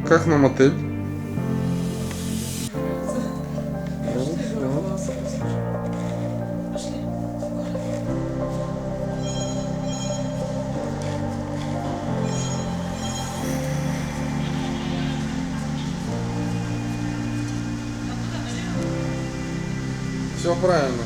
Как нам отель? Все правильно.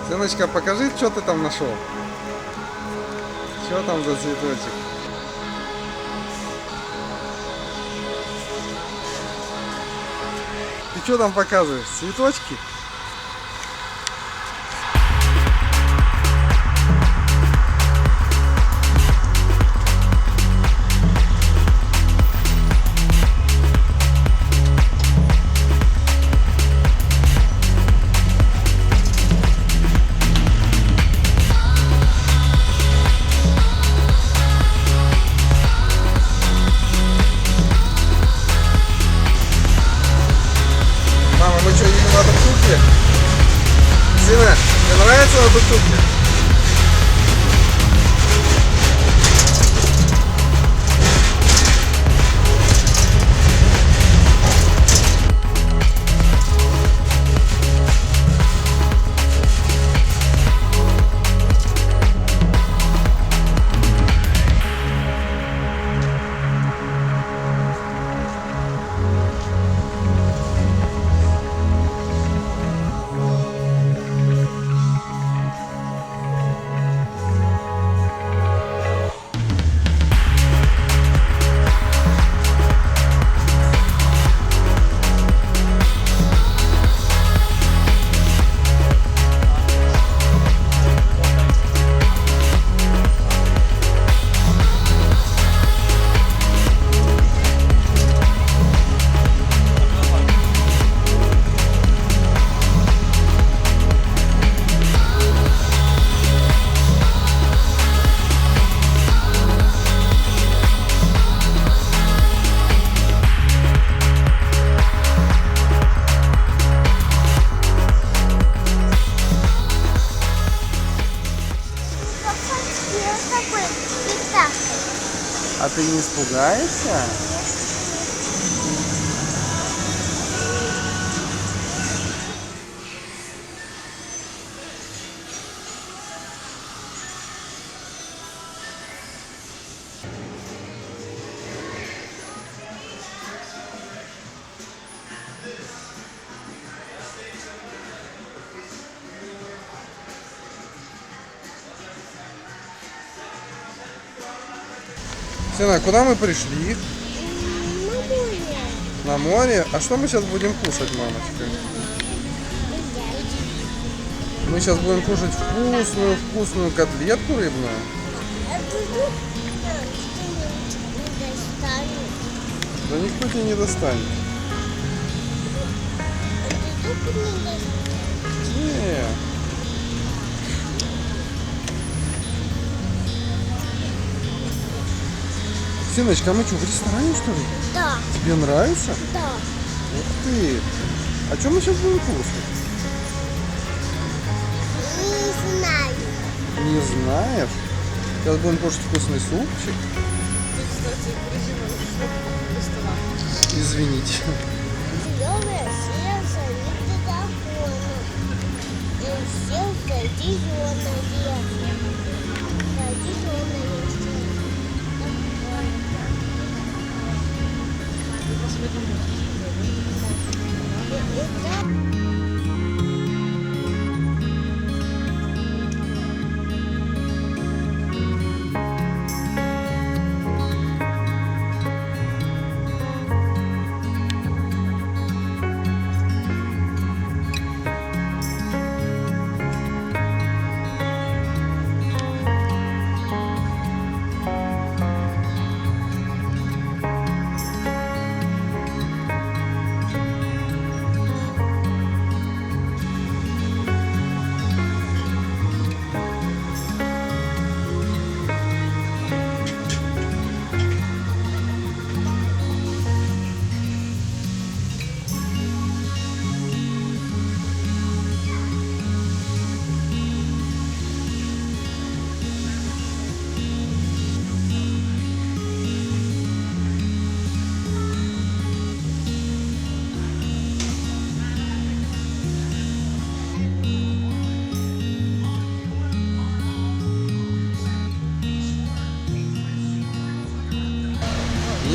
Сыночка, покажи, что ты там нашел. Что там за цветочек? Ты что там показываешь? Цветочки? Мы что, едем в Адуктуке? Сына, тебе нравится в Адуктуке? А ты не испугаешься? Сына, куда мы пришли? На море. На море? А что мы сейчас будем кушать, мамочка? Мы сейчас будем кушать вкусную котлетку рыбную. А ты не достанешь. Да никто тебя не достанет. А ты только не достанешь. Не. Сыночка, а мы что, в ресторане, что ли? Да, Тебе нравится? да. Ух ты! А что мы сейчас будем кушать? Не знаю. Не знаешь? Сейчас будем кушать вкусный супчик. Извините. Зеленое сердце, литогофона. И сердце зеленое. Да, зеленое сердце.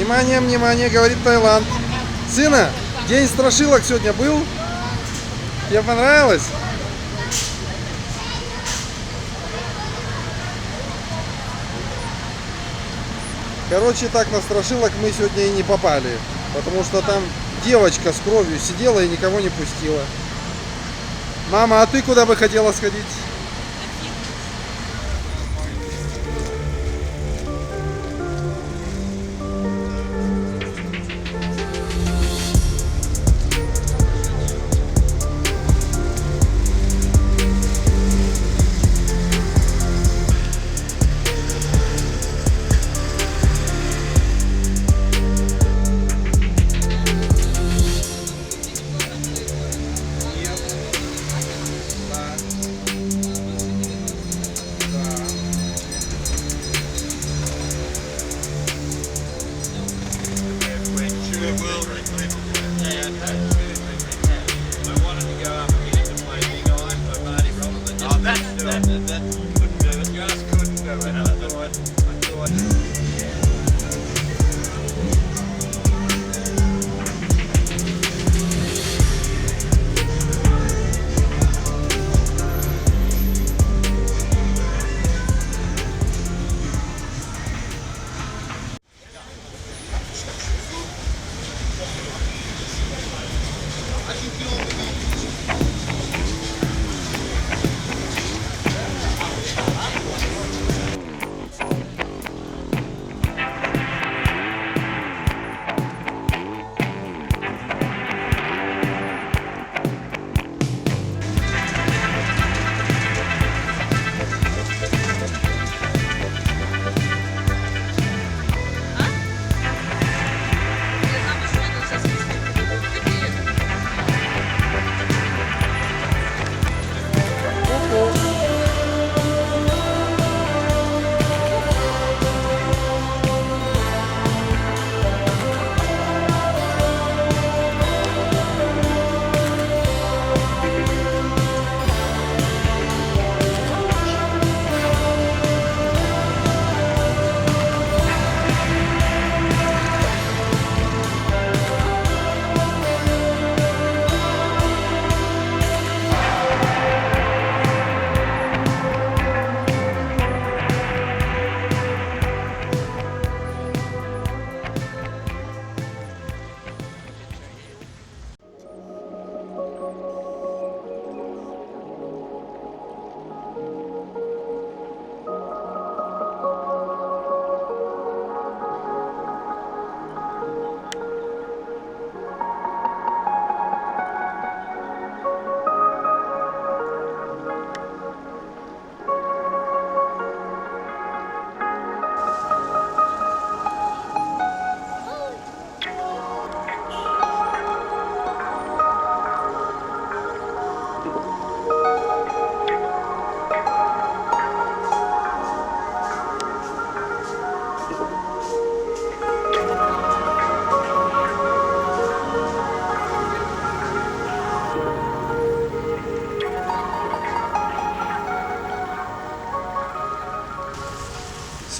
Внимание, внимание, говорит Таиланд. Сына, день страшилок сегодня был? Тебе понравилось? Короче, так на страшилок мы сегодня и не попали. Потому что там девочка с кровью сидела и никого не пустила. Мама, а ты куда бы хотела сходить?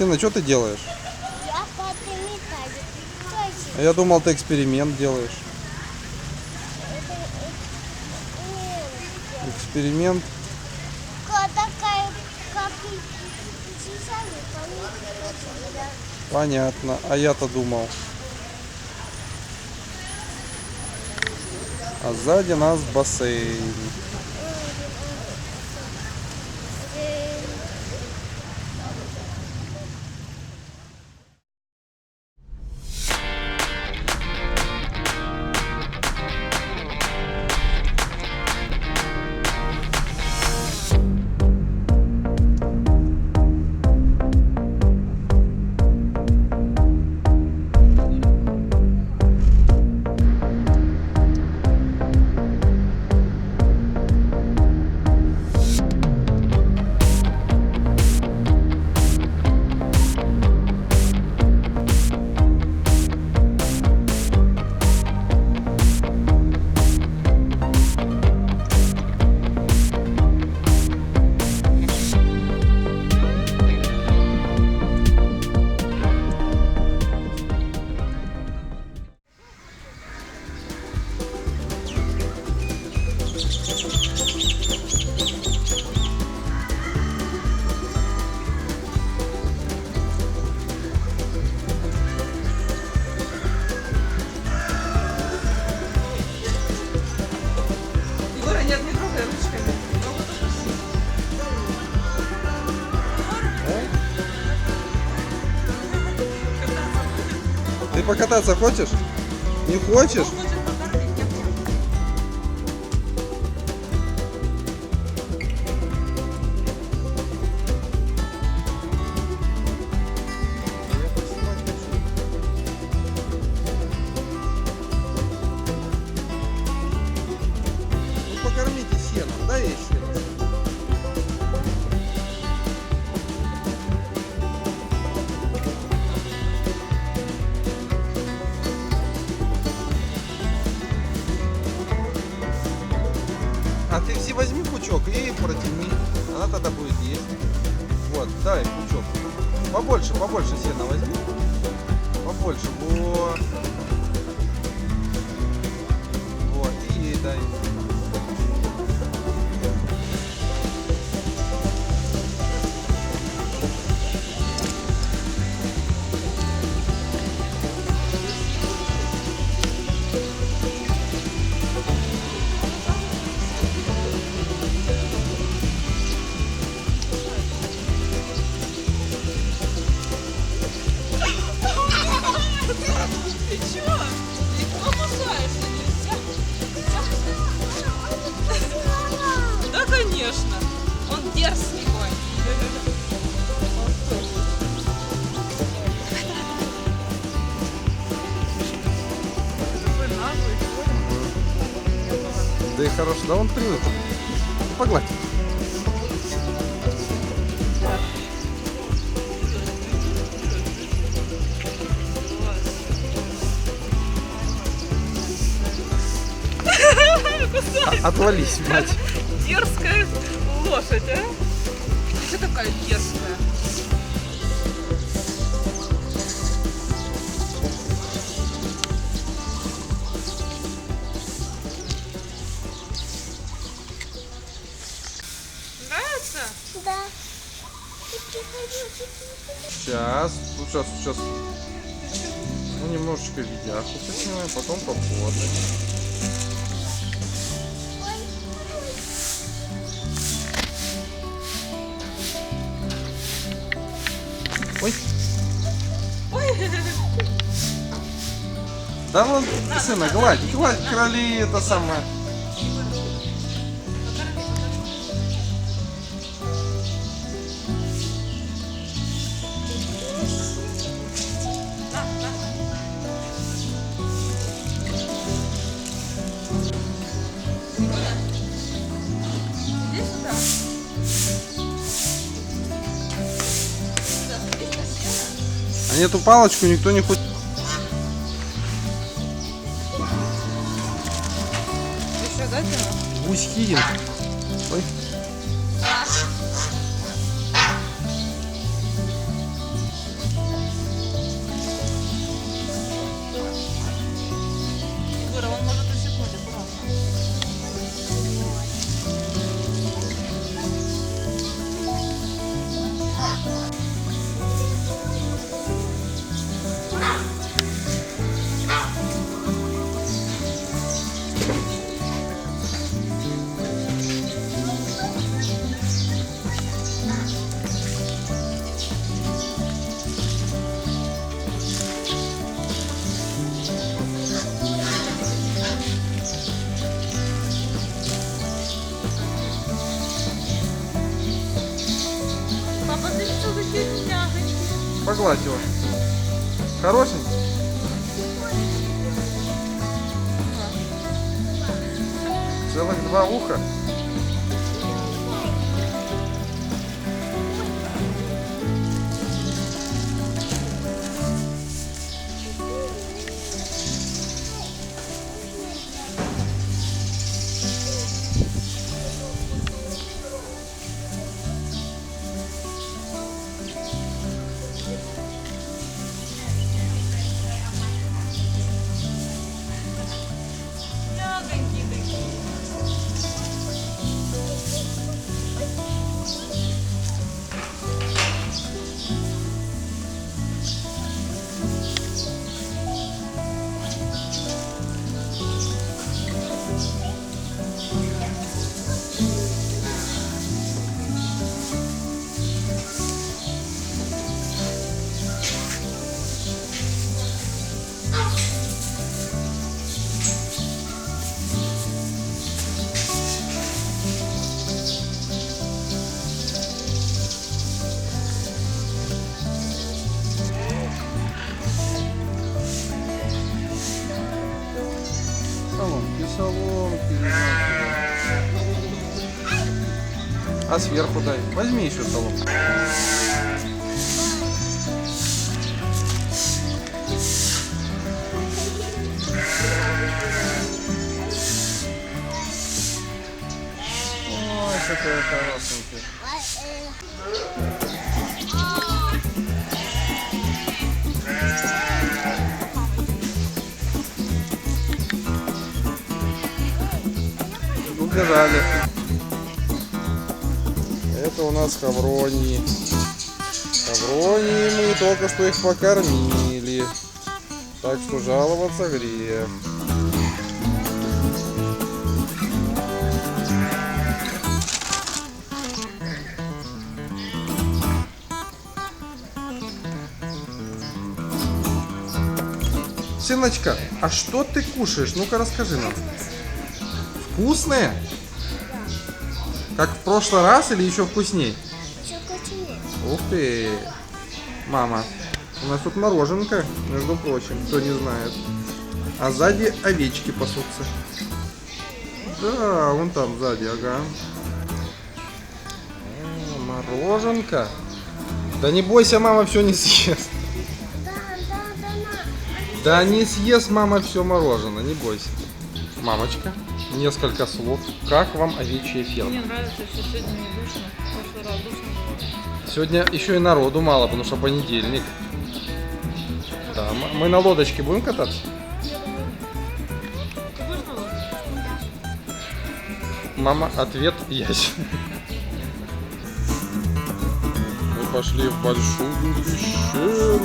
Сына, что ты делаешь? Я подметаю. А я думал, ты эксперимент делаешь. Эксперимент. Такая, как и сейчас, пометить. Понятно. А я-то думал. А сзади нас бассейн. покататься хочешь? Не хочешь? Он хочет покормить, я понял. Ну покормите сеном, дай ей сено. А ты все возьми пучок и протяни. Она тогда будет есть. Вот, дай пучок. Побольше, побольше сена возьми. Побольше. Вот. Вот, и ей дай. Ты чё? Ты покусаешься, нельзя. Да, конечно. Он дерзкий мой. Такой наглый. Да и хорошо, да он привык. Погладь. Отвались, мать. Дерзкая лошадь, а? Ты такая дерзкая. Нравится? Да. Сейчас, сейчас. Ну, немножечко видяху поснимаем, потом пофотаем. Ой. Ой. Да вон, сына, гладь кроли это самое. Иди сюда. Сюда, садись на сено. А эту палочку никто не хочет. Еще дать ему? Гусь Хидин. Ой. Егор, он может ущипнуть, аккуратно. Папа, ты что, какие мягонькие? Погладь его. Хорошенький? Целых 2 уха. Мягонькие такие. сверху дай. Возьми еще соломку. Ой, какая хорошенькая. Убежали. Это у нас хавронии. Хавронии мы только что их покормили. Так что жаловаться грех. Сыночка, а что ты кушаешь? Ну-ка расскажи нам. Вкусные? Как в прошлый раз или еще вкусней? Ух ты! Мама, у нас тут мороженка, между прочим, кто не знает. А сзади овечки пасутся. Да, вон там сзади, ага. Мороженка. Да не бойся, мама все не съест. Да не съест мама все мороженое, не бойся. Мамочка, несколько слов. Как вам овечья ферма? Мне нравится, что сегодня не душно. В прошлый раз душно было. Сегодня еще и народу мало, потому что понедельник. Да, мы на лодочке будем кататься? Ты будешь на лодке? Мама, ответ есть. Мы пошли в большую пещеру.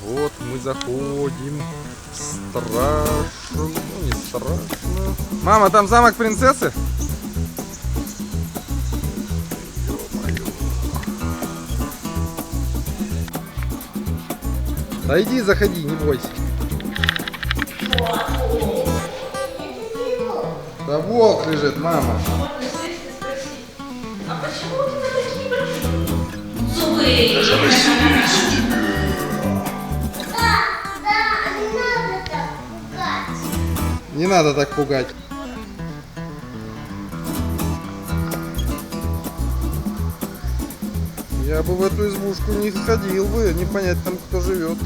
Вот мы заходим. Страшно, ну не страшно. Мама, там замок принцессы? Ё-моё. Да иди, заходи, не бойся. Да волк лежит, мама. Не надо так пугать. Я бы в эту избушку не ходил бы, не понять там, кто живет.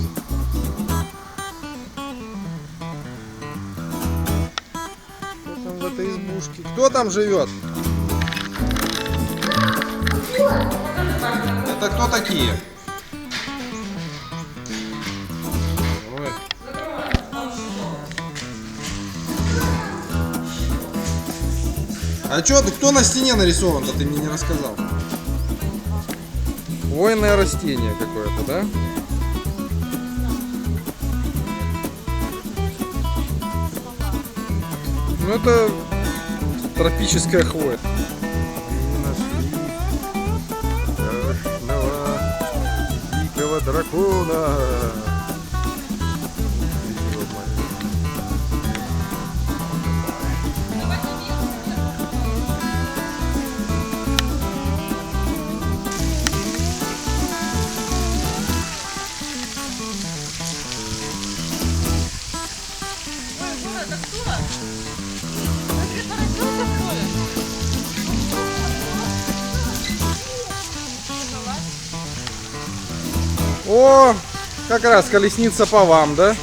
Кто там в этой избушке? Кто там живет? Это кто такие? Ой. А чё, кто на стене нарисован-то, ты мне не рассказал? Хвойное растение какое-то, да? Ну это тропическая хвоя. Мы нашли страшного дикого дракона. О, как раз колесница по вам, да?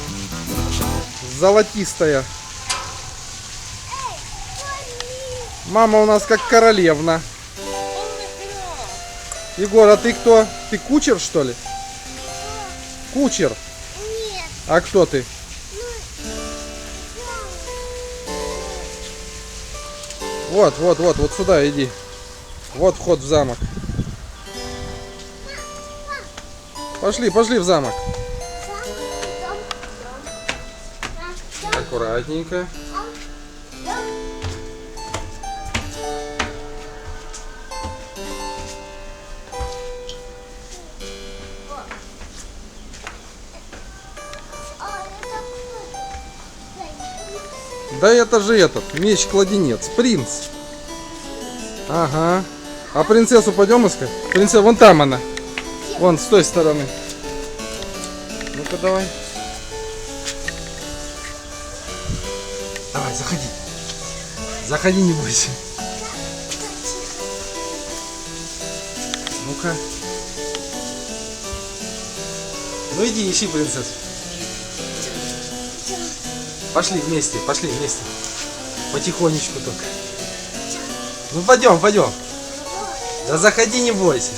Золотистая. Мама у нас как королевна. Егор, а ты кто? Ты кучер, что ли? Кучер? Нет. А кто ты? Вот сюда иди. Вот вход в замок. Пошли в замок. Аккуратненько. Да это же этот, меч-кладенец, принц. Ага. А принцессу пойдем искать? Принцесса, вон там она. Вон, с той стороны. Ну-ка, давай. Давай, заходи. Заходи, не бойся. Ну-ка. Ну иди, ищи принцессу. Пошли вместе, пошли вместе. Потихонечку только. Ну пойдем, пойдем. Да заходи, не бойся.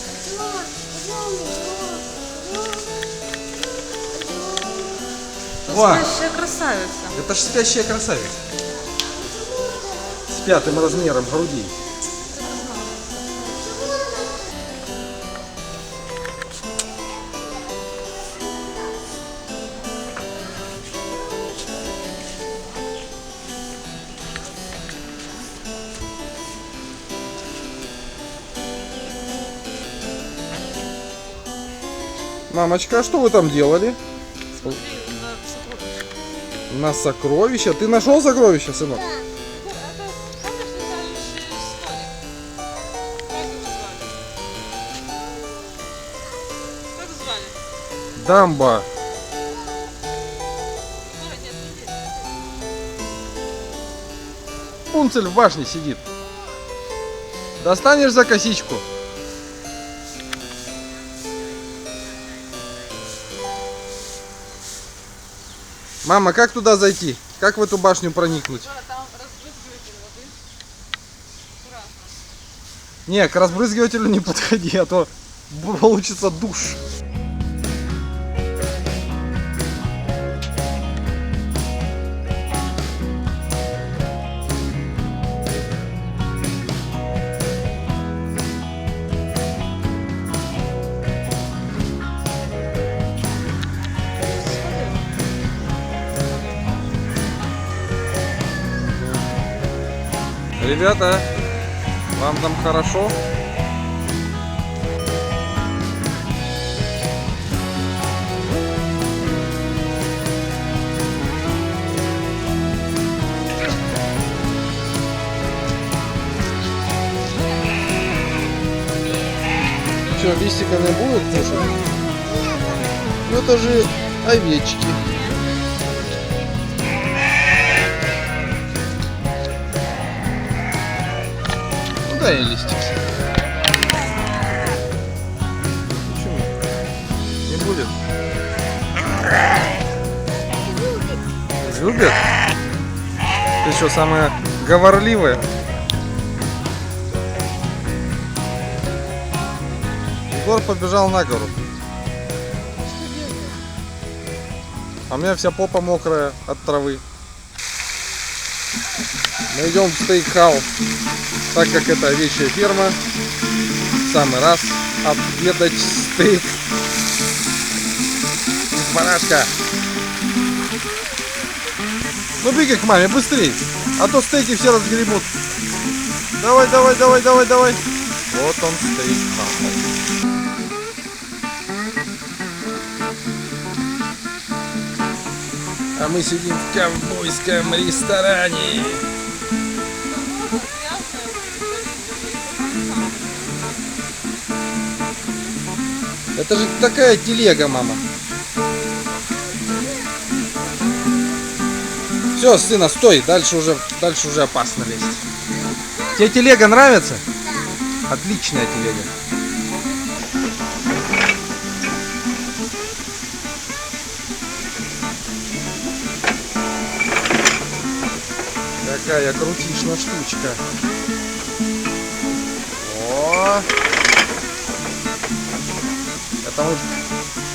Во, Спящая красавица. это ж спящая красавица. С 5 размером груди. Мамочка, а что вы там делали? Смотри на сокровища. На сокровища? Ты нашел сокровища, сынок? Это, помнишь, летающий слоник? Как его звали? Как звали? Дамба. Ой, нет, не здесь. Пунцель в башне сидит. Достанешь за косичку? Мама, как туда зайти? Как в эту башню проникнуть? Жора, там разбрызгиватель воды. Аккуратно. Не, к разбрызгивателю не подходи, а то получится душ. Ребята, вам там хорошо? Что, листика не будет кушать? Ну это же овечки. Ну дай листик. Почему? Не будет? Любит? Ты что, самая говорливая? Егор побежал на гору. А у меня вся попа мокрая от травы. Мы идем в стейкхаус, так как это овечья ферма. В самый раз отведать стейк. Барашка. Ну бегай к маме, быстрей, а то стейки все разгребут. Давай, давай, давай, давай, давай. Вот он стейкхаус. А мы сидим в ковбойском ресторане. Это же такая телега, мама. Все, сына, стой, дальше уже опасно лезть. Тебе телега нравится? Да. Отличная телега. Какая крутишная штучка. О!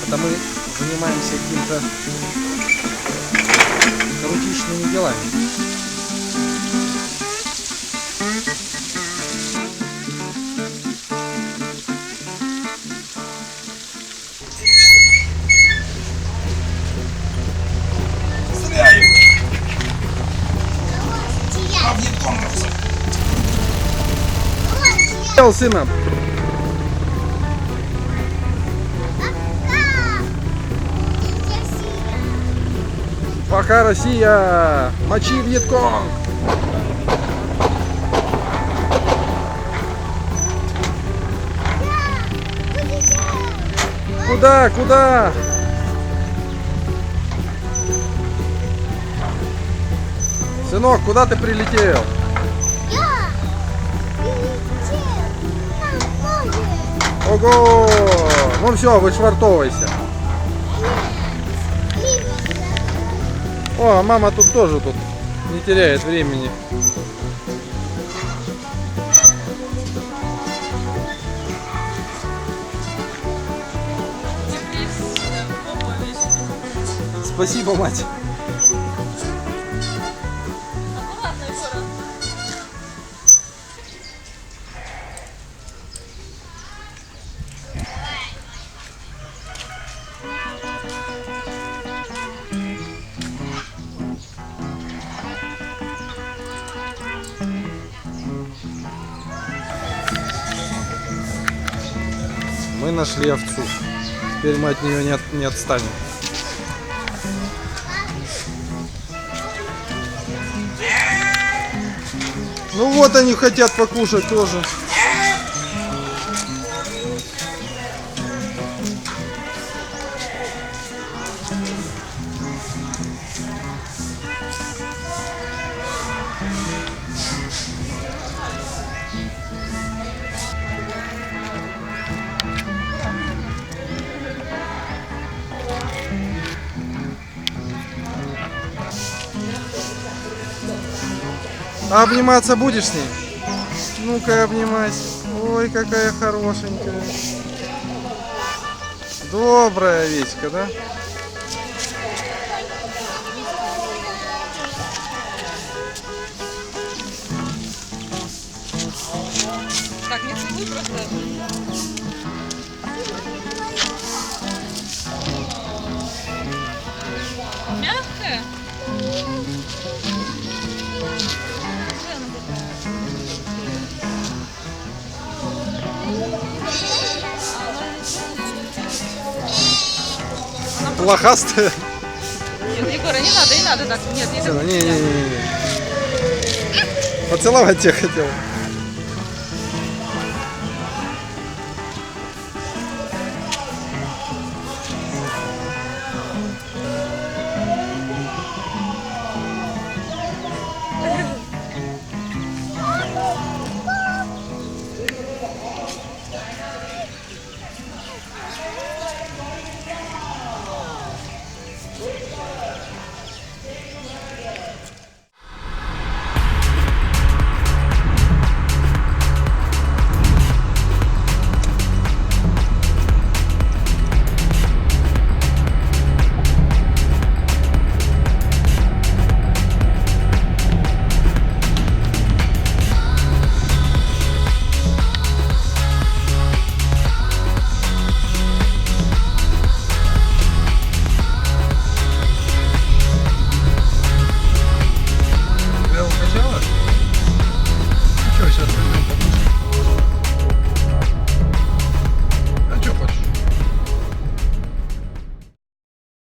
Это мы занимаемся каким-то крутичными делами. Сына. Пока, Россия! Мочи Вьетконг! Куда? Куда? Сынок, куда ты прилетел? Я прилетел на море. Ого! Ну все, вышвартовывайся. О, а мама тут тоже тут не теряет времени. Спасибо, мать. Аккуратно еще раз. Мы нашли овцу. Теперь мы от нее не отстанем. Ну вот они хотят покушать тоже. А обниматься будешь с ней? Ну-ка, обнимайся. Ой, какая хорошенькая. Добрая овечка, да? Так, не целуй просто. Мягкая? Какая она такая? Плохастая. Нет, Егора, не надо так. Нет, не так. Не. Поцеловать тебя хотел. Тебя укачало? Что, сейчас